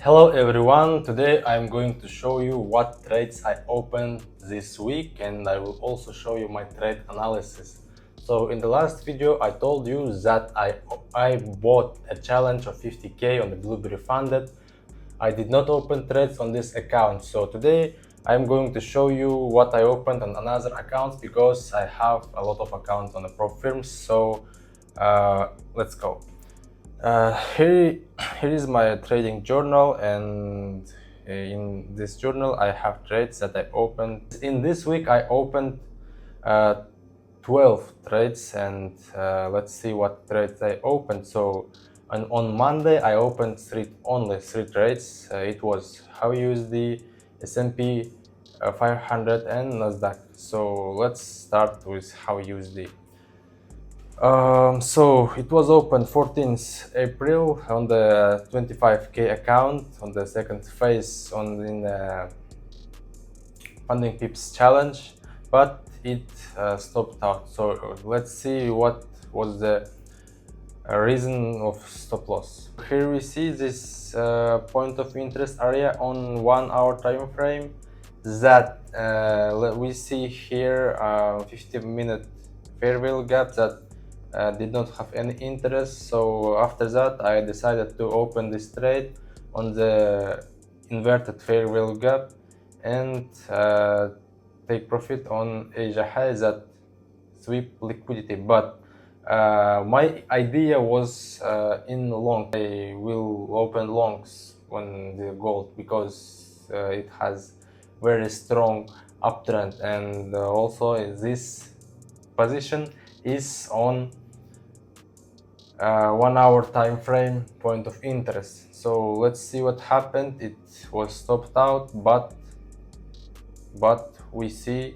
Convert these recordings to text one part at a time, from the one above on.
Hello everyone, today I'm going to show you what trades I opened this week, and I will also show you my trade analysis. So in the last video I told you that I bought a challenge of 50k on the Blueberry Funded. I did not open trades on this account, so today I'm going to show you what I opened on another account because I have a lot of accounts on the prop firms. So let's go. Here is my trading journal, and in this journal I have trades that I opened. In this week I opened uh, 12 trades, and let's see what trades I opened. So on Monday I opened only three trades. It was HUSD, S&P 500 and Nasdaq. So let's start with HUSD. So it was open 14th April on the 25k account on the second phase in the funding pips challenge, but it stopped out. So let's see what was the reason of stop loss. Here we see this point of interest area on 1 hour time frame that we see here 15-minute fair value gap that did not have any interest. So after that I decided to open this trade on the inverted fair value gap and take profit on Asia high that sweep liquidity. But my idea was in long. I will open longs on the gold because it has very strong uptrend, and also this position is on 1 hour time frame point of interest. So let's see what happened. It was stopped out, but we see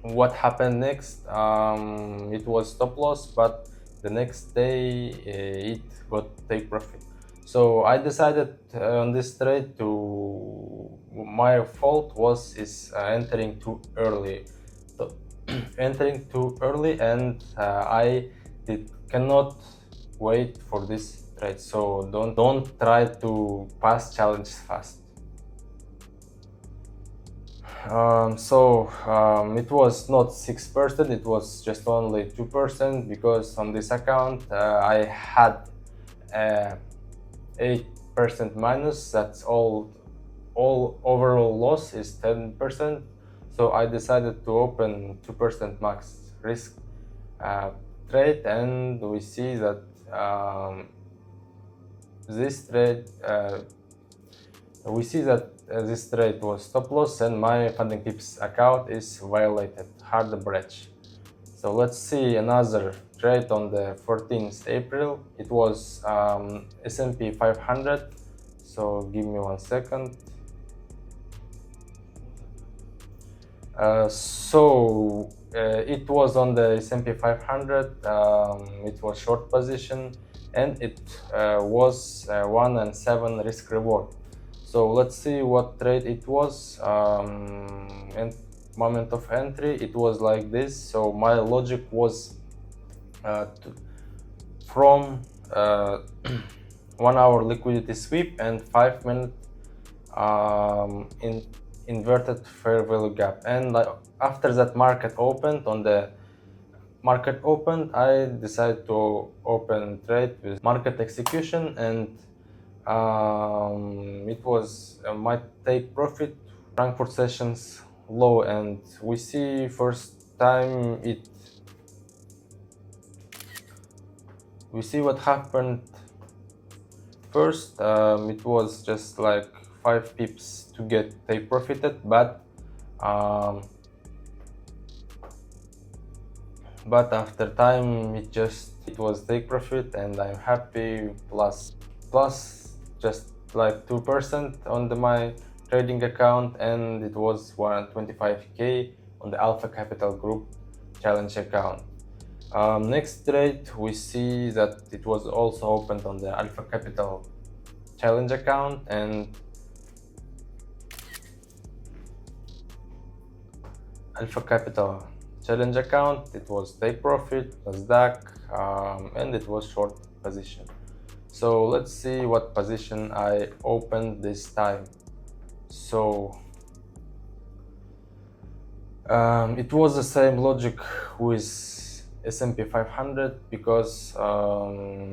what happened next. It was stop loss, but the next day it got take profit. So I decided on this trade to my fault was entering too early. So entering too early, and I cannot wait for this trade. So don't try to pass challenges fast. It was not 6%, it was just only 2% because on this account I had 8% minus. That's all overall loss is 10%. So I decided to open 2% max risk trade, and we see that this trade this trade was stop loss, and my funding tips account is violated, hard breach. So let's see another trade on the 14th April. It was S&P 500. So give me 1 second. It was on the S&P 500. It was short position, and it was 1 and 7 risk reward. So let's see what trade it was. And moment of entry, it was like this. So my logic was from 1 hour liquidity sweep and 5-minute in inverted fair value gap, and after that market opened I decided to open trade with market execution, and it was my take profit Frankfurt sessions low, and we see first time we see what happened first. It was just like 5 pips to get take profited, but after time it was take profit, and I'm happy, plus just like 2% on my trading account, and it was 125k on the Alpha Capital Group challenge account. Next trade, we see that it was also opened on the Alpha Capital challenge account, and Alpha Capital challenge account, it was take profit, Nasdaq, and it was short position. So let's see what position I opened this time. So it was the same logic with S&P 500 because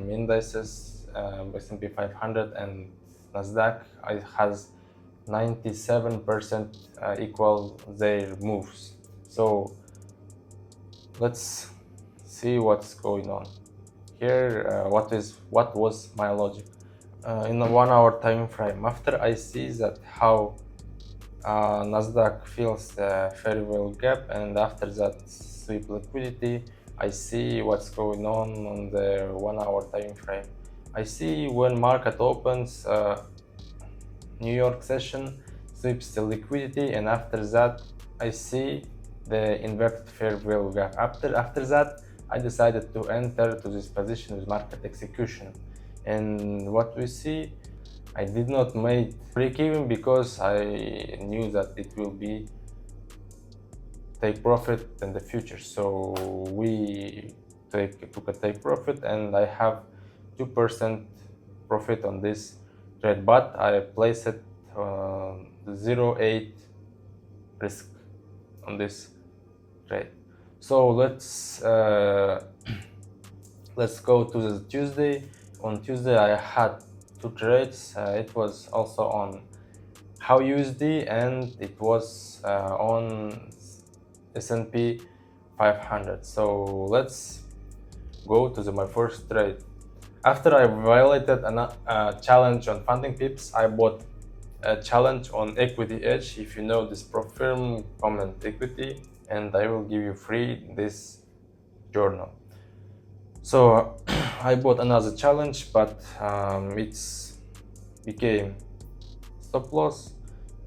indices S&P 500 and Nasdaq has 97% equal their moves. So let's see what's going on here. What was my logic in a 1 hour time frame? After I see that how Nasdaq fills the fair value gap, and after that sweep liquidity, I see what's going on the 1 hour time frame. I see when market opens New York session sweeps the liquidity, and after that I see the inverted fair value gap. After that I decided to enter to this position with market execution, and what we see, I did not make break even because I knew that it will be take profit in the future. So we took a take profit, and I have 2% profit on this trade, but I placed it 0.8 risk on this trade. So let's go to the Tuesday. On Tuesday I had two trades. It was also on how USD, and it was on S&P 500. So let's go to my first trade. After I violated a challenge on funding pips, I bought a challenge on equity edge. If you know this firm, comment equity, and I will give you free this journal. So I bought another challenge, but it's became stop loss.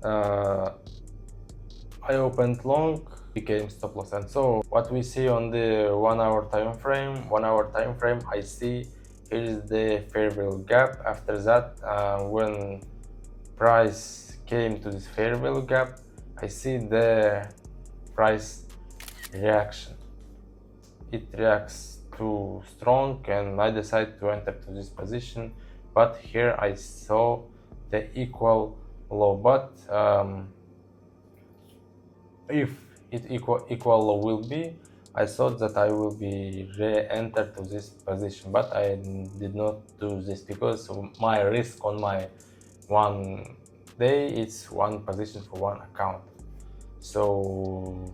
I opened long, became stop loss, and so what we see on the 1 hour time frame, I see here is the fair value gap. After that, when price came to this fair value gap, I see the price reaction. It reacts too strong, and I decide to enter to this position. But here I saw the equal low, but if it equal low will be, I thought that I will be re-entered to this position, but I did not do this because my risk on my one day is one position for one account. So,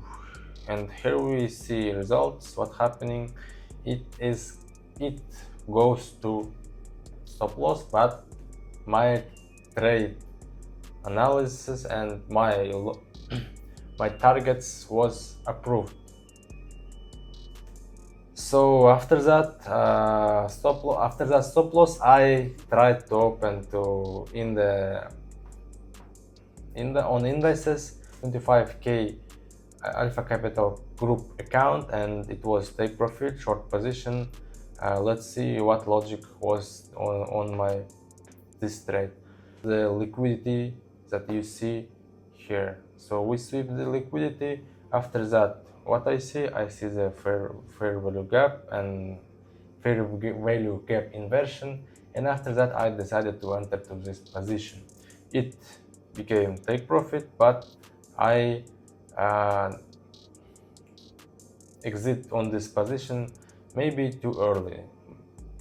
and here we see results. What happening? It goes to stop loss, but my trade analysis and my targets was approved. So after that stop loss, I tried to open to on indices 25k Alpha Capital Group account, and it was take profit short position. Let's see what logic was on my this trade. The liquidity that you see here. So we sweep the liquidity. After that, what I see the fair value gap and fair value gap inversion. And after that, I decided to enter to this position. It became take profit, but I exit on this position maybe too early,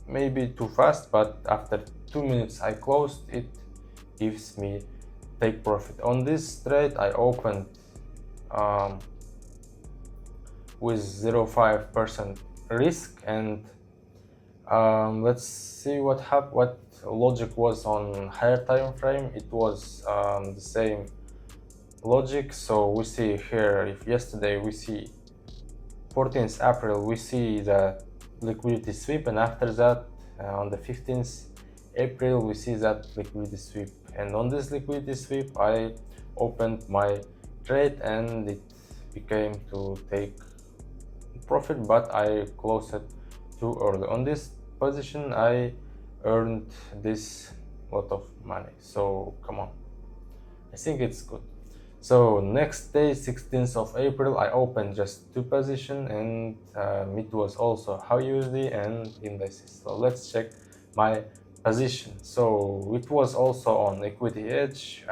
maybe too fast, but after 2 minutes I closed. It gives me take profit. On this trade I opened with 0.5% risk, and let's see what logic was on higher time frame. It was the same logic. So we see here, if yesterday we see 14th April we see the liquidity sweep, and after that on the 15th April we see that liquidity sweep, and on this liquidity sweep I opened my trade and it became to take profit, but I closed it too early. On this position I earned this lot of money, so come on, I think it's good. So next day, 16th of April, I opened just two positions, and it was also how USD and indices. So let's check my position. So it was also on equity edge.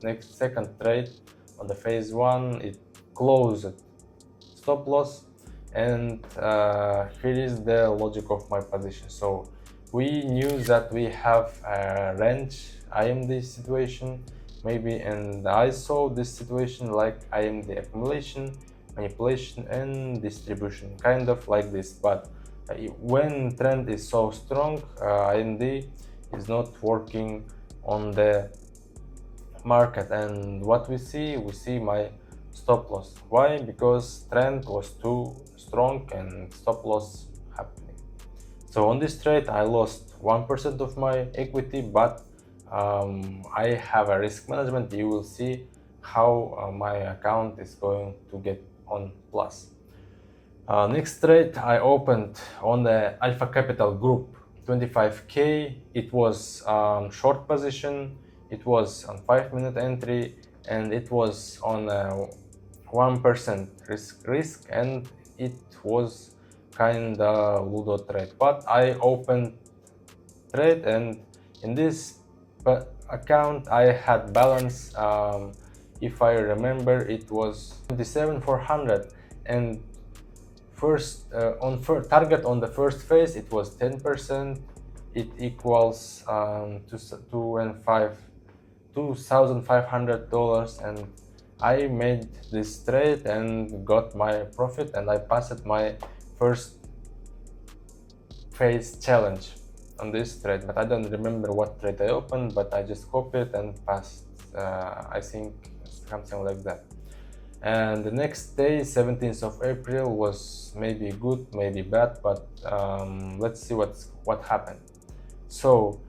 Next second trade on the phase one, it closed stop loss, and here is the logic of my position. So we knew that we have a range IMD situation maybe, and I saw this situation like IMD accumulation, manipulation and distribution, kind of like this. But when trend is so strong, IMD is not working on the market, and what we see my stop loss. Why? Because trend was too strong and stop loss happening. So on this trade I lost 1% of my equity, but I have a risk management. You will see how my account is going to get on plus. Next trade I opened on the Alpha Capital Group 25k. It was short position. It was on 5-minute entry, and it was on 1% risk, and it was kinda Ludo trade. But I opened trade, and in this account I had balance. If I remember, it was 27,400, and first target on the first phase it was 10%. It equals $2,500, and I made this trade and got my profit, and I passed my first phase challenge on this trade. But I don't remember what trade I opened, but I just copied and passed, I think something like that. And the next day, 17th of April, was maybe good, maybe bad, but let's see what happened. So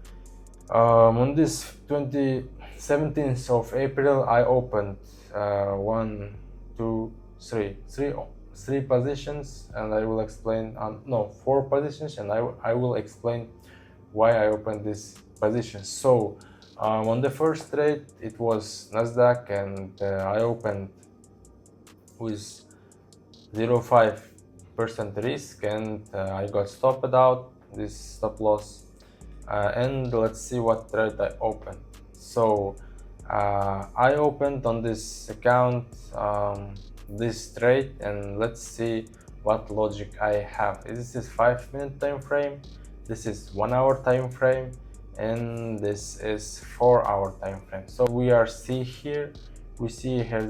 on this 17th of April, I opened one, two, three positions, and I will explain. No, four positions, and I will explain why I opened this position. So on the first trade, it was Nasdaq, and I opened with 0.5% risk, and I got stopped out this stop loss. And let's see what trade I opened. So I opened on this account this trade, and let's see what logic I have. This is 5-minute time frame, this is 1-hour time frame, and this is 4-hour time frame. So we see here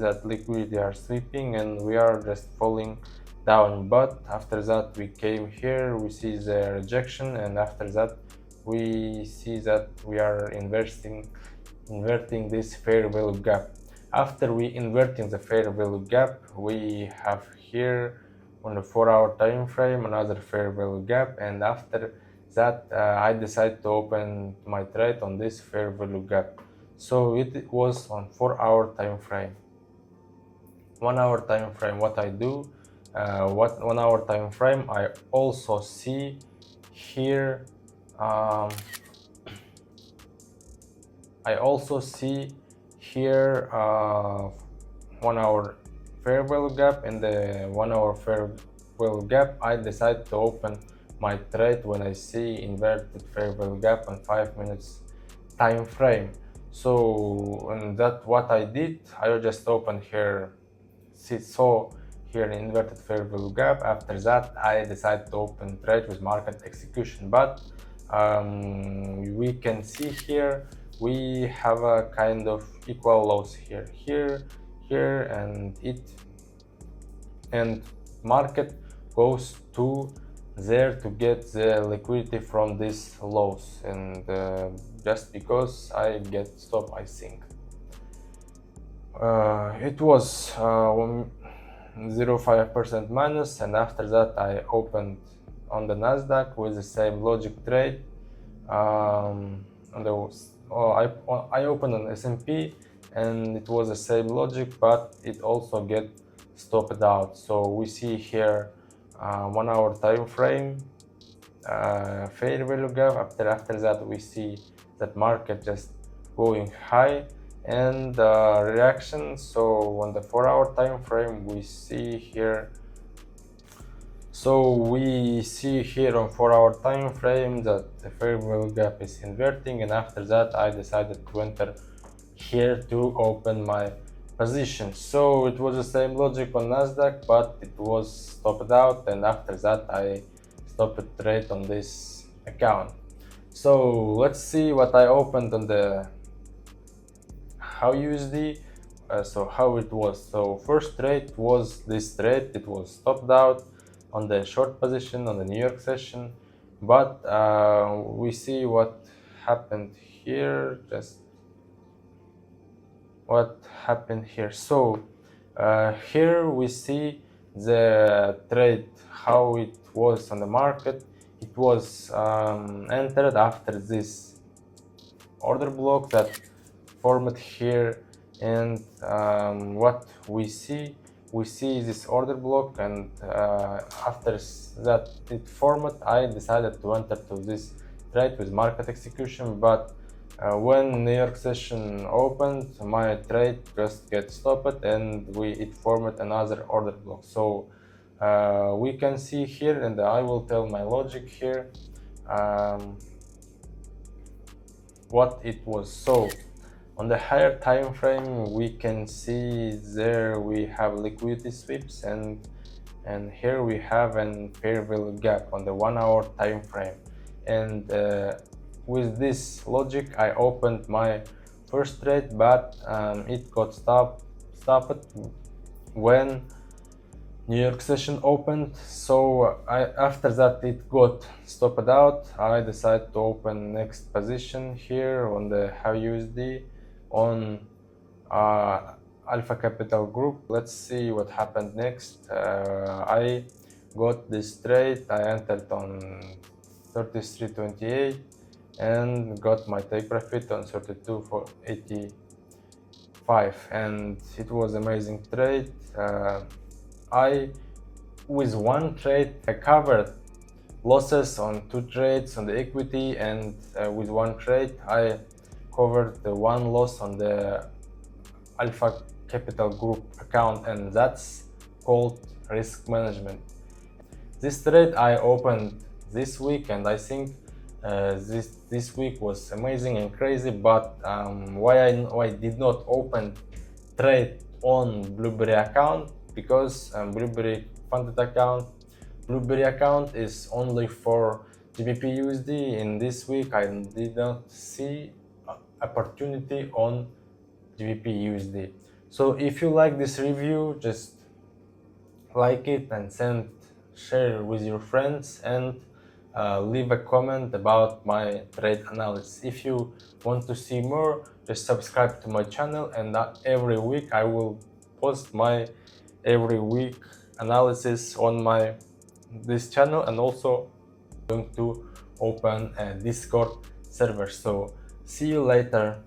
that liquidity are sweeping and we are just falling down, but after that we came here, we see the rejection, and after that we see that we are inverting this fair value gap. After we inverting the fair value gap, we have here on the 4-hour time frame another fair value gap, and after that I decided to open my trade on this fair value gap. So it was on 4-hour time frame. 1-hour time frame, what I do, what 1-hour time frame, I also see here I also see here 1-hour fair value gap. In the 1-hour fair value gap, I decide to open my trade when I see inverted fair value gap on 5 minutes time frame. So and that what I did, I just opened here, saw here an inverted fair value gap. After that I decided to open trade with market execution, but we can see here we have a kind of equal loss here, and market goes to there to get the liquidity from this loss, and just because I get stop, I think it was 0.5% minus, and after that I opened on the Nasdaq with the same logic trade. I opened on S&P, and it was the same logic, but it also get stopped out. So we see here 1-hour time frame fair value gap. After that we see that market just going high and reaction. So on the 4-hour time frame we see here, So we see here on 4-hour time frame that the fair value gap is inverting, and after that I decided to enter here to open my position. So it was the same logic on Nasdaq, but it was stopped out, and after that I stopped trade on this account. So let's see what I opened on the how USD. So how it was. So first trade was this trade. It was stopped out on the short position on the New York session, but we see what happened here. Just what happened here. So here we see the trade, how it was on the market. It was entered after this order block that format here, and what we see this order block, and after that it format I decided to enter to this trade with market execution, but when New York session opened my trade just get stopped and it format another order block. So we can see here, and I will tell my logic here what it was. So on the higher time frame we can see there we have liquidity sweeps, and here we have an fair value gap on the 1-hour time frame, and with this logic I opened my first trade, but it got stopped when New York session opened. So after that it got stopped out. I decided to open next position here on the high USD on Alpha Capital Group. Let's see what happened next. I got this trade. I entered on 33.28 and got my take profit on 32.85, and it was amazing trade. I with one trade I covered losses on 2 trades on the equity, and with one trade I covered the one loss on the Alpha Capital Group account, and that's called risk management. This trade I opened this week, and I think this week was amazing and crazy, but why I did not open trade on Blueberry account, because Blueberry funded account, Blueberry account is only for GBP USD. In this week I did not see opportunity on GBP USD. So if you like this review, just like it and share with your friends, and leave a comment about my trade analysis. If you want to see more, just subscribe to my channel, and every week I will post my every week analysis on my this channel, and also going to open a Discord server. So see you later.